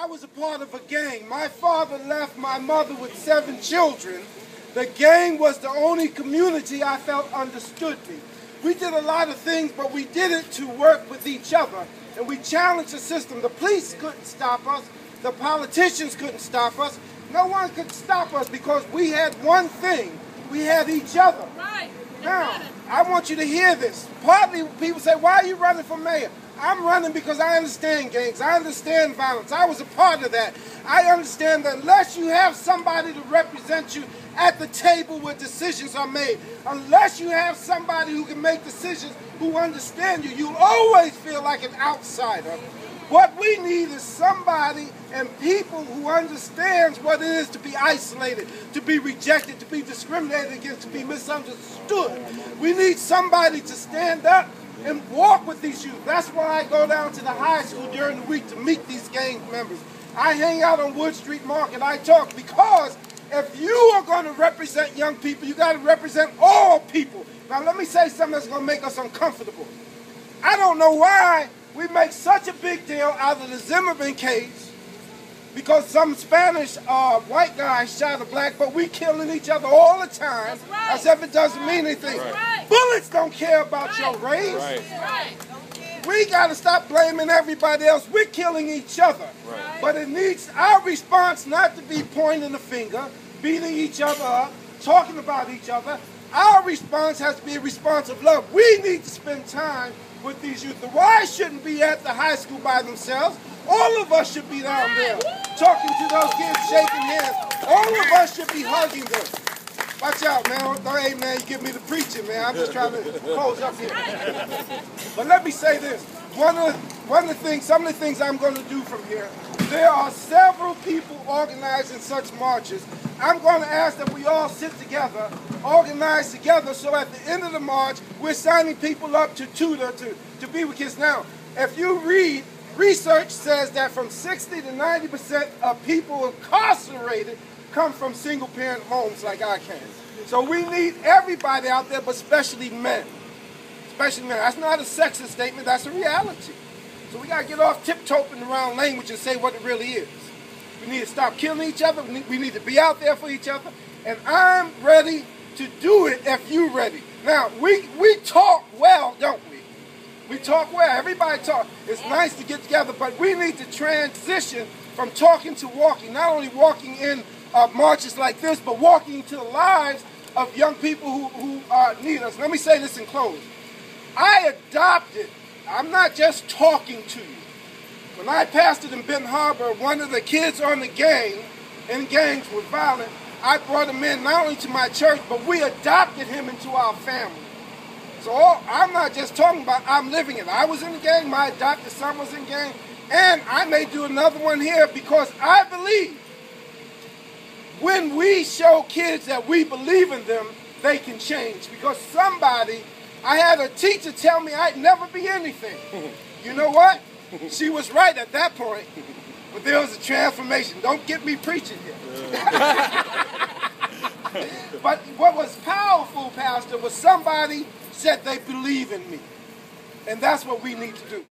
I was a part of a gang. My father left my mother with 7 children. The gang was the only community I felt understood me. We did a lot of things, but we did it to work with each other. And we challenged the system. The police couldn't stop us. The politicians couldn't stop us. No one could stop us because we had one thing. We had each other. Right. Now, I want you to hear this. Partly people say, why are you running for mayor? I'm running because I understand gangs. I understand violence. I was a part of that. I understand that unless you have somebody to represent you at the table where decisions are made, unless you have somebody who can make decisions, who understand you, you always feel like an outsider. What we need is somebody and people who understands what it is to be isolated, to be rejected, to be discriminated against, to be misunderstood. We need somebody to stand up and walk with these youth. That's why I go down to the high school during the week to meet these gang members. I hang out on Wood Street Market. I talk because if you are going to represent young people, you got to represent all people. Now let me say something that's going to make us uncomfortable. I don't know why we make such a big deal out of the Zimmerman case because some Spanish white guy shot a black, but we killing each other all the time as if it doesn't mean anything. Bullets don't care about your race. We got to stop blaming everybody else. We're killing each other. But it needs our response not to be pointing the finger, beating each other up, talking about each other. Our response has to be a response of love. We need to spend time with these youth. The Y shouldn't be at the high school by themselves. All of us should be down there talking to those kids, shaking hands. All of us should be hugging them. Watch out, man. Hey, man, you give me the preaching, man. I'm just trying to close up here. But let me say this. Some of the things I'm going to do from here, there are several people organizing such marches. I'm going to ask that we all sit together, organize together, so at the end of the march, we're signing people up to tutor, to be with kids. Now, if you read, research says that from 60 to 90% of people incarcerated come from single-parent homes like I can. So we need everybody out there, but especially men. Especially men. That's not a sexist statement, that's a reality. So we got to get off tiptoeing around language and say what it really is. We need to stop killing each other. We need to be out there for each other. And I'm ready to do it if you're ready. Now, we talk well, don't we? We talk well. Everybody talk. It's nice to get together, but we need to transition from talking to walking. Not only walking in marches like this, but walking into the lives of young people who need us. Let me say this in close. I adopted. I'm not just talking to you. When I pastored in Benton Harbor, one of the kids on the gang, in gangs were violent, I brought him in not only to my church, but we adopted him into our family. So I'm not just talking about, I'm living it. I was in the gang, my adopted son was in gang, and I may do another one here because I believe when we show kids that we believe in them, they can change. Because I had a teacher tell me I'd never be anything. You know what? She was right at that point, but there was a transformation. Don't get me preaching here. But what was powerful, Pastor, was somebody said they believe in me. And that's what we need to do.